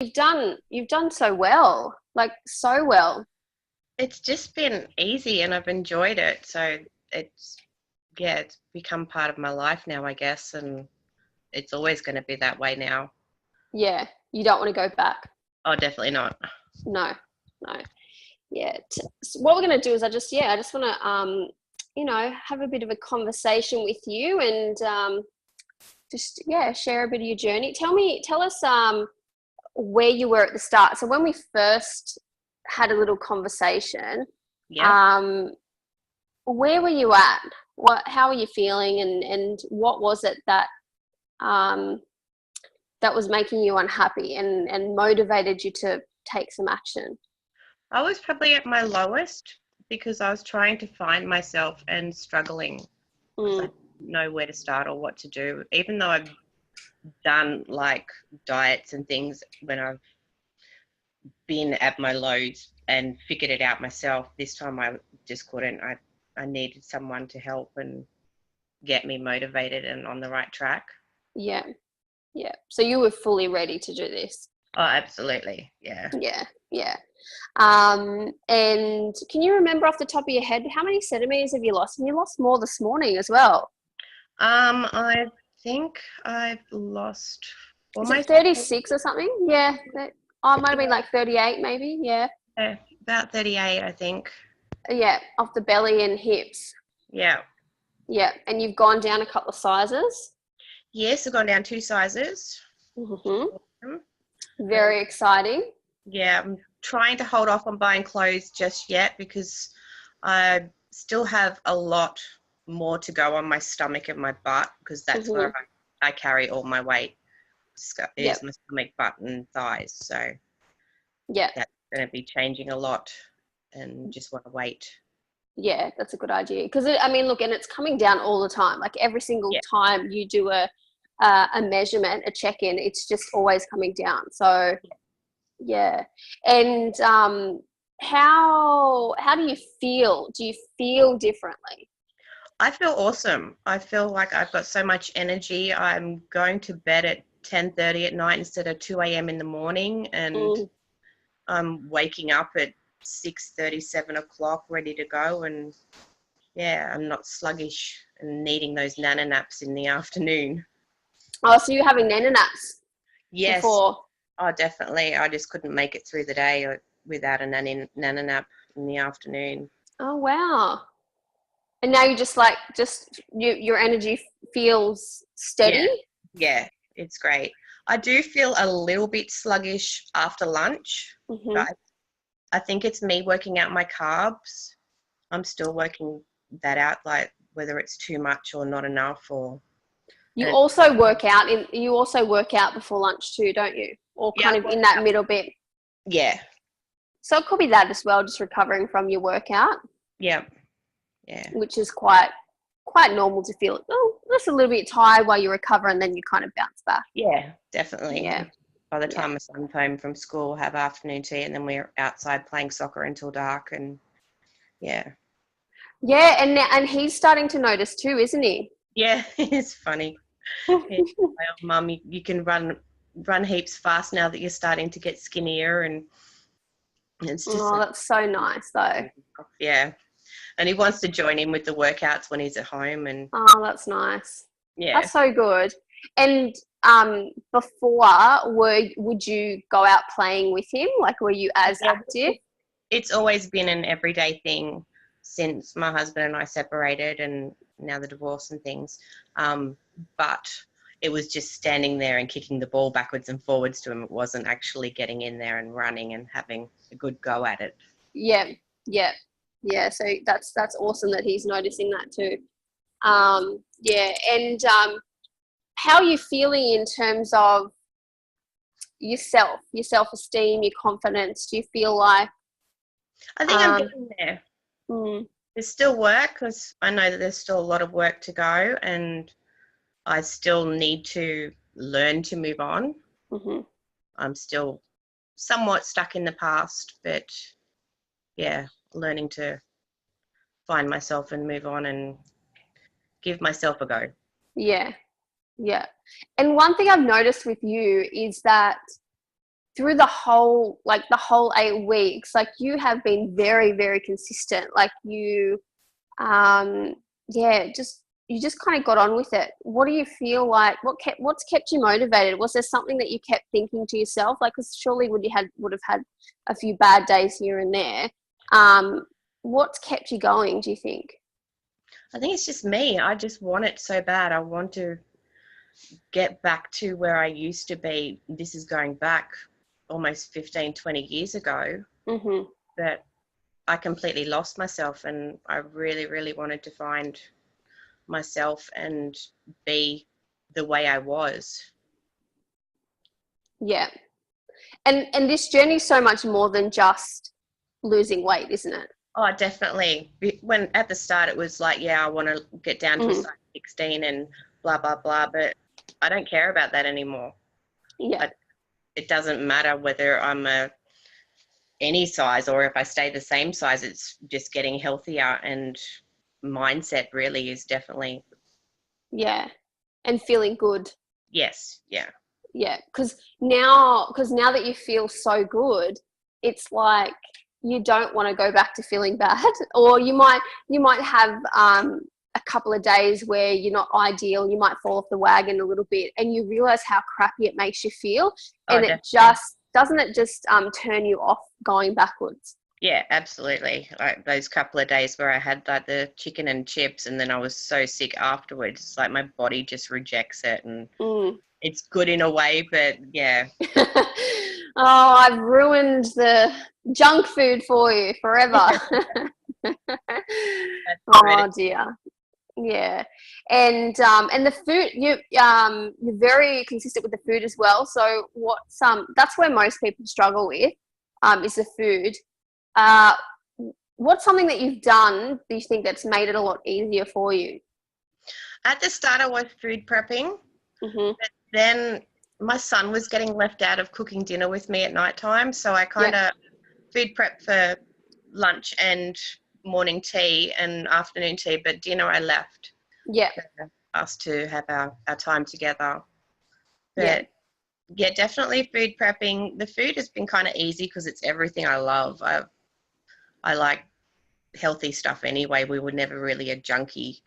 You've done so well, like so well. It's just been easy and I've enjoyed it. So it's, yeah, it's become part of my life now, I guess, and it's always going to be that way now. Yeah, you don't want to go back. Oh, definitely not. No, no. Yeah. So what we're gonna do is I just want to have a bit of a conversation with you and just share a bit of your journey. Tell us where you were at the start. So when we first had a little conversation, Yeah. where were you at? How were you feeling, and what was it that that was making you unhappy and motivated you to take some action? I was probably at my lowest because I was trying to find myself and struggling because I Mm, didn't know where to start or what to do. Even though I've done like diets and things when I've been at my lows and figured it out myself, this time I just couldn't. I needed someone to help and get me motivated and on the right track. yeah, yeah. So you were fully ready to do this. Oh, absolutely. Yeah. Yeah, yeah. And can you remember off the top of your head how many centimeters have you lost? And you lost more this morning as well. I think I've lost Is it almost 36 or something? Yeah. It might have been like 38 maybe. Yeah. about 38, I think. Yeah, off the belly and hips. Yeah. Yeah. And you've gone down a couple of sizes. Yes, I've gone down 2 sizes. Mm-hmm. Um, Very exciting. Yeah, I'm trying to hold off on buying clothes just yet because I still have a lot more to go on my stomach and my butt because that's Mm-hmm. where I carry all my weight is Yep. my stomach, butt and thighs. So Yeah. that's going to be changing a lot and just want to wait. Yeah, that's a good idea. Because I mean, look, and it's coming down all the time. Like every single Yeah. time you do a measurement, a check-in, it's just always coming down. So yeah. And how do you feel? Do you feel differently? I feel awesome. I feel like I've got so much energy. I'm going to bed at 10:30 at night instead of 2 a.m. in the morning, and Mm. I'm waking up at 6:30, 7 o'clock, ready to go. And yeah, I'm not sluggish and needing those nana naps in the afternoon. Oh, so you're having nana naps Yes, before? oh, definitely. I just couldn't make it through the day without a nana nap in the afternoon. Oh, wow. And now you your energy feels Yeah, steady? yeah, it's great. I do feel a little bit sluggish after lunch, Mm-hmm. but I think it's me working out my carbs. I'm still working that out, like whether it's too much or not enough, or You and also work out before lunch too, don't you? Or yeah, kind of in that middle bit. yeah, So it could be that as well, just recovering from your workout, yeah, yeah, which is quite normal to feel, oh, just a little bit tired while you recover and then you kind of bounce back. yeah, definitely. Yeah. By the Yeah. time my son's home from school, have afternoon tea, and then we're outside playing soccer until dark, and yeah, Yeah, and he's starting to notice too, isn't he? yeah, it's funny. Yeah, my old mum, you can run heaps fast now that you're starting to get skinnier, and it's just Oh, that's so nice though. yeah. And he wants to join in with the workouts when he's at home, and Oh, that's nice. yeah. That's so good. And before, would you go out playing with him? Like, were you as Yeah, active? it's always been an everyday thing since my husband and I separated and now the divorce and things. But it was just standing there and kicking the ball backwards and forwards to him. It wasn't actually getting in there and running and having a good go at it. Yeah, yeah, yeah. So that's awesome that he's noticing that too. Yeah, and how are you feeling in terms of your self-esteem, your confidence? Do you feel like I think I'm um, getting there. mm, There's still work because I know that there's still a lot of work to go, and I still need to learn to move on. mm-hmm. I'm still somewhat stuck in the past, but yeah, learning to find myself and move on and give myself a go. Yeah, yeah. And one thing I've noticed with you is that through the whole 8 weeks, like you have been very, very consistent. Like you, yeah, you just kind of got on with it. What do you feel like? What's kept you motivated? Was there something that you kept thinking to yourself? Like, because surely would have had a few bad days here and there. What's kept you going, do you think? I think it's just me. I just want it so bad. I want to get back to where I used to be. This is going back almost 15, 20 years ago, that I completely lost myself, and I really, really wanted to find myself and be the way I was. Yeah. And this journey is so much more than just losing weight, isn't it? Oh, definitely. When at the start it was like, yeah, I want to get down to a size 16 and blah, blah, blah, but I don't care about that anymore. Yeah. It doesn't matter whether I'm any size or if I stay the same size. It's just getting healthier, and mindset really is definitely. Yeah. And feeling good. Yes. Yeah. Yeah. Because now that you feel so good, it's like you don't want to go back to feeling bad, or you might have a couple of days where you're not ideal. You might fall off the wagon a little bit, and you realize how crappy it makes you feel, and it just doesn't turn you off going backwards. Yeah, absolutely. Like those couple of days where I had like the chicken and chips, and then I was so sick afterwards. It's like my body just rejects it, and it's good in a way, but yeah. Oh, I've ruined the junk food for you forever. Oh dear. Yeah. And the food, you're very consistent with the food as well. So that's where most people struggle with, is the food. What's something that you've done that you think that's made it a lot easier for you? At the start I was food prepping, but then my son was getting left out of cooking dinner with me at night time, so I kind of food prep for lunch and morning tea and afternoon tea, but dinner I left. Yeah. For us to have our time together. But yeah, definitely food prepping. The food has been kind of easy because it's everything I love. I like healthy stuff anyway. We were never really a junkie.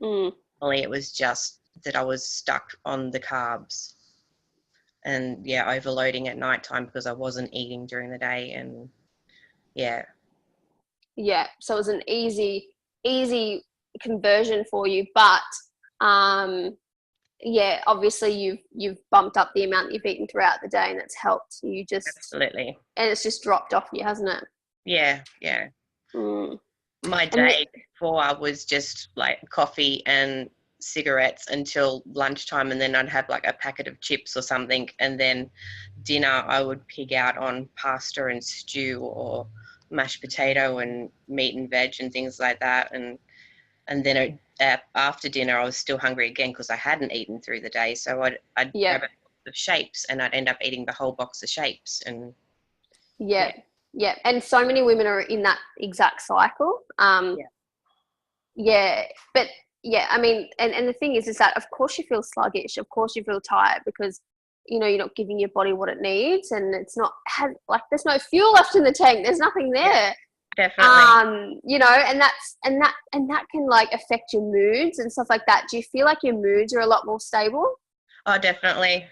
Only it was just that I was stuck on the carbs and overloading at nighttime because I wasn't eating during the day, and so it was an easy conversion for you, but obviously you've bumped up the amount that you've eaten throughout the day, and that's helped you absolutely, and it's just dropped off you, hasn't it? Yeah. My day before was just like coffee and cigarettes until lunchtime, and then I'd have like a packet of chips or something, and then dinner I would pig out on pasta and stew or mashed potato and meat and veg and things like that, and then after dinner I was still hungry again because I hadn't eaten through the day, so I'd grab a box of shapes and I'd end up eating the whole box of shapes. And and so many women are in that exact cycle. But I mean, and the thing is that of course you feel sluggish, of course you feel tired, because you're not giving your body what it needs, and it's not there's no fuel left in the tank, there's nothing there. Definitely. And that can like affect your moods and stuff like that. Do you feel like your moods are a lot more stable? Oh, definitely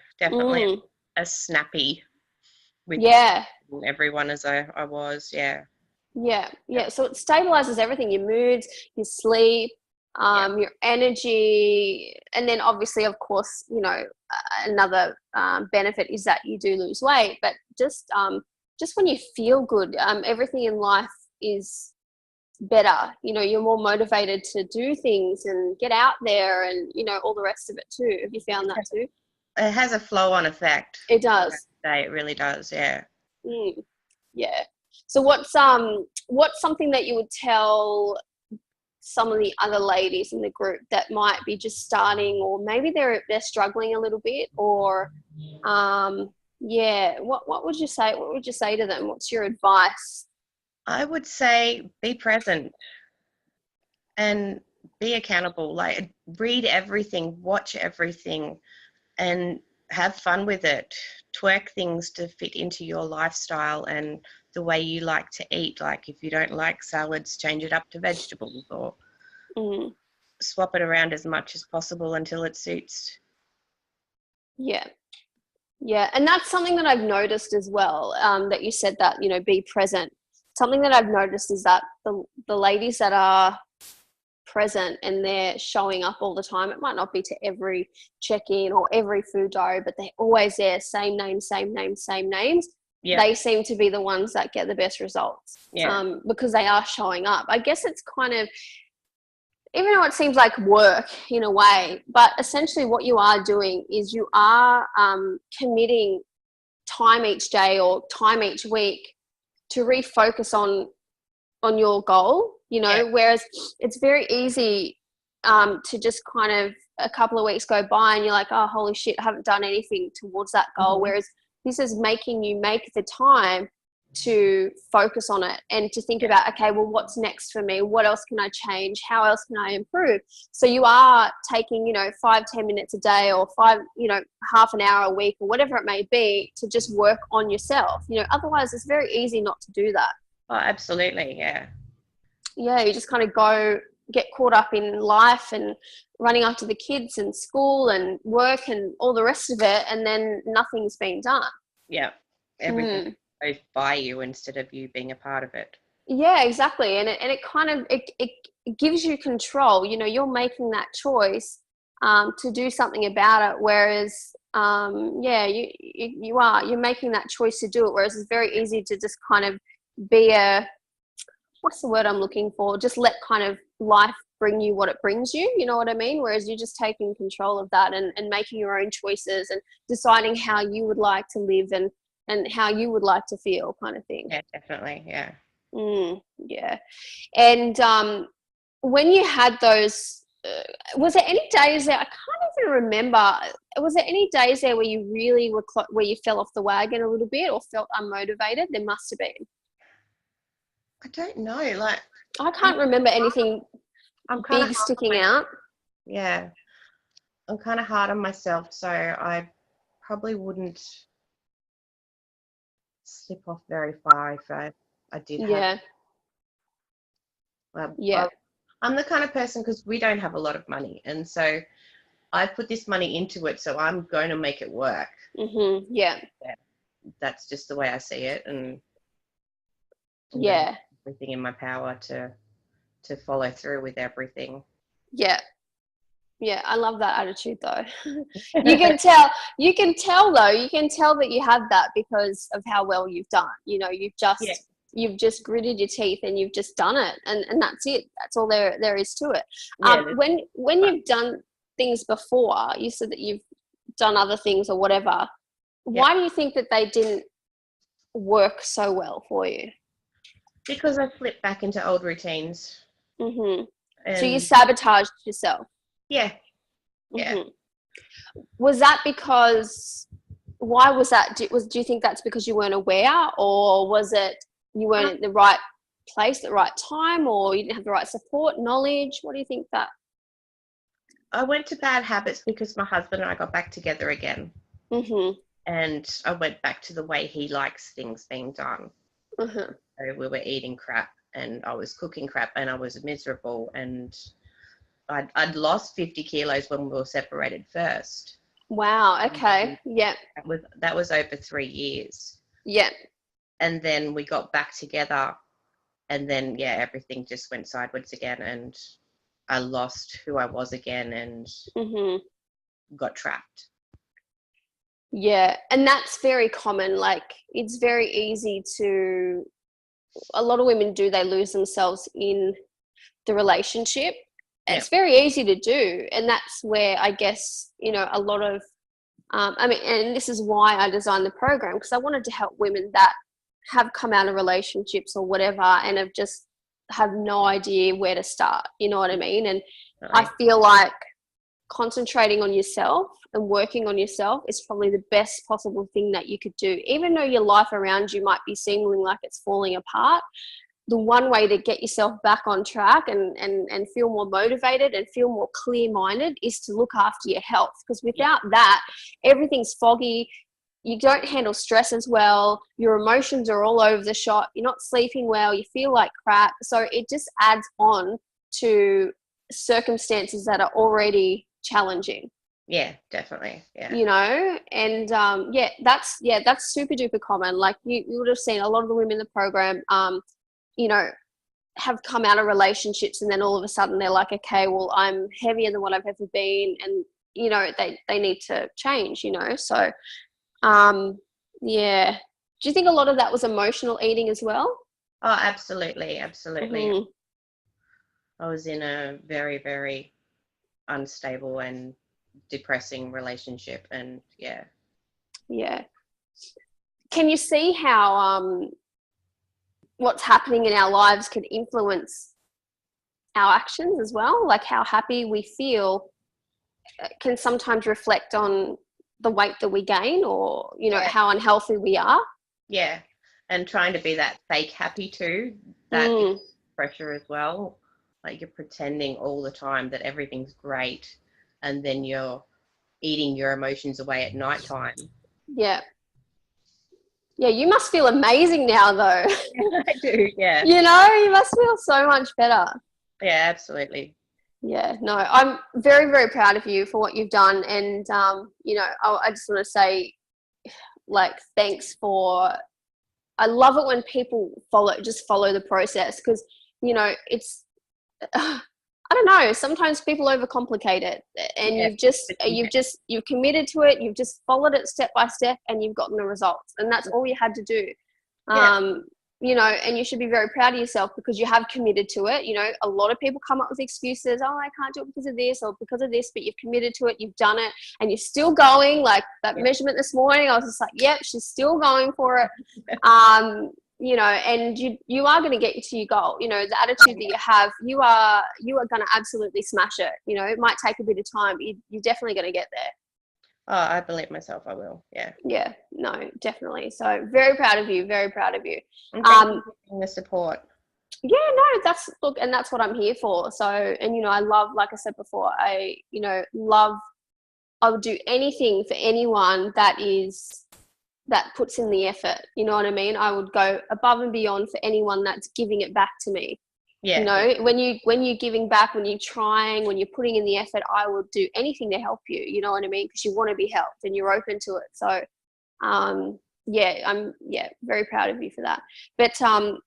as snappy with everyone as I was. So it stabilizes everything, your moods, your sleep, your energy, and then obviously, of course, another benefit is that you do lose weight, but just when you feel good, everything in life is better. You're more motivated to do things and get out there, and all the rest of it too. Have you found that too? It has a flow-on effect. It does. It really does. So what's something that you would tell some of the other ladies in the group that might be just starting, or maybe they're struggling a little bit, or what would you say? What would you say to them? What's your advice? I would say be present and be accountable. Like, read everything, watch everything, and have fun with it. twerk things to fit into your lifestyle and the way you like to eat. Like if you don't like salads, change it up to vegetables, or swap it around as much as possible until it suits. Yeah. Yeah. And that's something that I've noticed as well, that you said that, you know, be present. Something that I've noticed is that the ladies that are present and they're showing up all the time, it might not be to every check-in or every food diary, but they're always there, same names, Yeah. they seem to be the ones that get the best results. Because they are showing up. I guess it's kind of, even though it seems like work in a way, but essentially what you are doing is you are committing time each day or time each week to refocus on your goal, you know, whereas it's very easy to just kind of a couple of weeks go by and you're like, oh, holy shit, I haven't done anything towards that goal. Whereas this is making you make the time to focus on it and to think about, okay, well, what's next for me? What else can I change? How else can I improve? So you are taking, you know, 5-10 minutes a day or half an hour a week or whatever it may be to just work on yourself. You know, otherwise it's very easy not to do that. Oh, absolutely. Yeah. Yeah. You just kind of get caught up in life and running after the kids and school and work and all the rest of it. And then nothing's been done. Yeah. Everything goes by you instead of you being a part of it. Yeah, exactly. And it kind of, it gives you control. You know, you're making that choice to do something about it. Whereas, you're making that choice to do it. Whereas it's very easy to just kind of be what's the word I'm looking for? Just let kind of life bring you what it brings you. You know what I mean? Whereas you're just taking control of that and making your own choices and deciding how you would like to live and how you would like to feel, kind of thing. Yeah, definitely. Yeah. Yeah. And when you had those, was there any days there, I can't even remember, was there any days there where you really where you fell off the wagon a little bit or felt unmotivated? There must have been. I don't know. Like, I can't remember anything big sticking out. Yeah. I'm kind of hard on myself, so I probably wouldn't slip off very far if I did have. I'm the kind of person, because we don't have a lot of money, and so I put this money into it, so I'm going to make it work. Yeah. That's just the way I see it, and everything in my power to follow through with everything. Yeah, I love that attitude though. You can tell that you have that because of how well you've done. You know, you've just gritted your teeth and you've just done it, and that's it. That's all there is to it. When you've done things before, you said that you've done other things or whatever. Why do you think that they didn't work so well for you? Because I slipped back into old routines. So you sabotaged yourself. Yeah. Was that because? Why was that? Do you think that's because you weren't aware, or was it you weren't at the right place at the right time, or you didn't have the right support, knowledge? What do you think that? I went to bad habits because my husband and I got back together again. And I went back to the way he likes things being done. So we were eating crap and I was cooking crap and I was miserable, and I'd lost 50 kilos when we were separated first. Wow. Okay. Yeah. That was over 3 years. Yeah. And then we got back together, and then everything just went sideways again, and I lost who I was again and got trapped. Yeah, and that's very common. Like, it's very easy to, a lot of women do, they lose themselves in the relationship. It's very easy to do, and that's where I guess, you know, a lot of and this is why I designed the program, because I wanted to help women that have come out of relationships or whatever and have no idea where to start, you know what I mean? And I feel like concentrating on yourself and working on yourself is probably the best possible thing that you could do. Even though your life around you might be seeming like it's falling apart, the one way to get yourself back on track and feel more motivated and feel more clear-minded is to look after your health, because without that, everything's foggy. you don't handle stress as well. Your emotions are all over the shop. You're not sleeping well. You feel like crap. So it just adds on to circumstances that are already challenging. Yeah, definitely. Yeah. You know, and that's super duper common. Like you would have seen a lot of the women in the program, you know, have come out of relationships, and then all of a sudden they're like, okay, well, I'm heavier than what I've ever been, and you know, they need to change. You know, so yeah. Do you think a lot of that was emotional eating as well? Oh, absolutely, absolutely. Mm-hmm. I was in a very, very unstable and depressing relationship, and yeah. Can you see how what's happening in our lives can influence our actions as well? Like how happy we feel can sometimes reflect on the weight that we gain, or you know, how unhealthy we are. Yeah, and trying to be that fake happy too, that is pressure as well. Like you're pretending all the time that everything's great, and then you're eating your emotions away at night time. Yeah, you must feel amazing now though. I do, yeah. You know, you must feel so much better. Yeah, absolutely. Yeah, no, I'm very, very proud of you for what you've done. And, you know, I just want to say, like, thanks for, I love it when people follow the process, because, you know, it's, I don't know, sometimes people overcomplicate it, and you've committed to it. You've just followed it step by step, and you've gotten the results, and that's all you had to do. You know, and you should be very proud of yourself because you have committed to it. You know, a lot of people come up with excuses. Oh, I can't do it because of this or because of this, but you've committed to it. You've done it, and you're still going. Like that measurement this morning, I was just like, yep, she's still going for it. You know, and you are going to get to your goal. You know, the attitude that you have, you are going to absolutely smash it. You know, it might take a bit of time, but you're definitely going to get there. Oh, I believe myself, I will. Yeah. Yeah, no, definitely. So very proud of you, very proud of you. And thank you for the support. Yeah, no, that's what I'm here for. So, and you know, I love, like I said before, I would do anything for anyone that puts in the effort. You know what I mean? I would go above and beyond for anyone that's giving it back to me. Yeah. You know, when you're giving back, when you're trying, when you're putting in the effort, I will do anything to help you. You know what I mean? Because you want to be helped and you're open to it. So, I'm very proud of you for that. But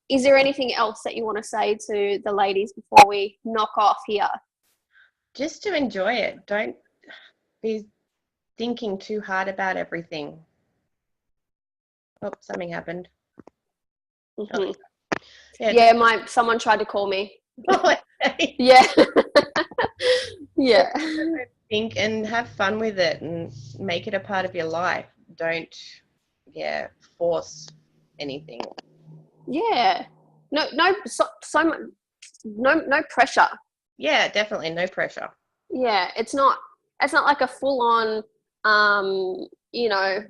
is there anything else that you want to say to the ladies before we knock off here? Just to enjoy it. Don't be thinking too hard about everything. Oh, something happened. Mm-hmm. Someone tried to call me. Oh, yeah. Yeah. Think and have fun with it and make it a part of your life. Don't force anything. Yeah. No pressure. Yeah, definitely no pressure. Yeah, it's not like a full on you know,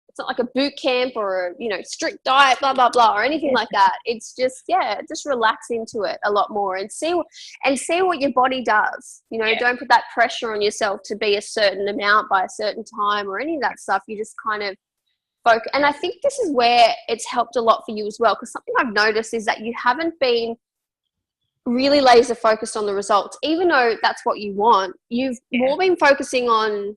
it's not like a boot camp or a strict diet, blah blah blah, or anything like that. It's just just relax into it a lot more and see what your body does. You know, don't put that pressure on yourself to be a certain amount by a certain time or any of that stuff. You just kind of focus. And I think this is where it's helped a lot for you as well, because something I've noticed is that you haven't been really laser focused on the results, even though that's what you want. You've more been focusing on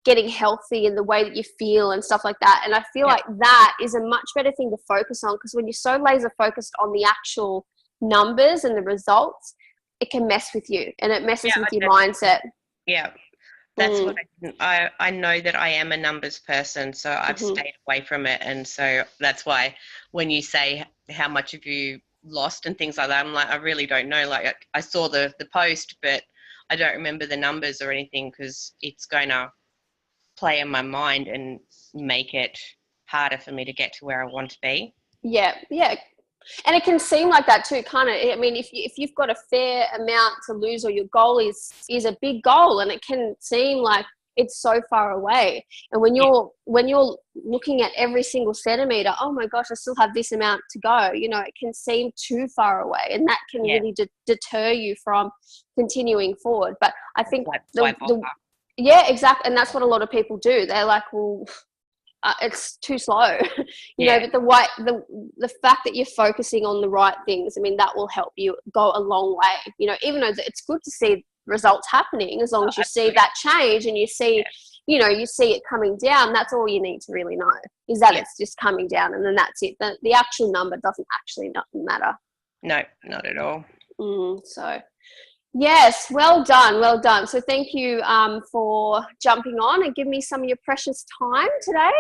getting healthy and the way that you feel and stuff like that. And I feel like that is a much better thing to focus on, because when you're so laser focused on the actual numbers and the results, it can mess with you and it messes with your mindset. Yeah. That's what I know, that I am a numbers person, so I've stayed away from it. And so that's why when you say how much have you lost and things like that, I'm like, I really don't know. Like I saw the post, but I don't remember the numbers or anything, because it's going to play in my mind and make it harder for me to get to where I want to be. Yeah. And it can seem like that too, kind of. I mean, if you've got a fair amount to lose, or your goal is a big goal, and it can seem like it's so far away. And when you're looking at every single centimeter, oh my gosh, I still have this amount to go. You know, it can seem too far away, and that can really deter you from continuing forward. But I think exactly, and that's what a lot of people do. They're like, well, it's too slow, you Yeah. know, but the fact that you're focusing on the right things, I mean, that will help you go a long way, you know, even though it's good to see results happening, as long Oh, as you see absolutely. that change and you see, Yeah. you know, you see it coming down. That's all you need to really know, is that Yeah. it's just coming down, and then that's it. The actual number doesn't actually matter. No, not at all. So yes, well done, well done. So thank you for jumping on and giving me some of your precious time today.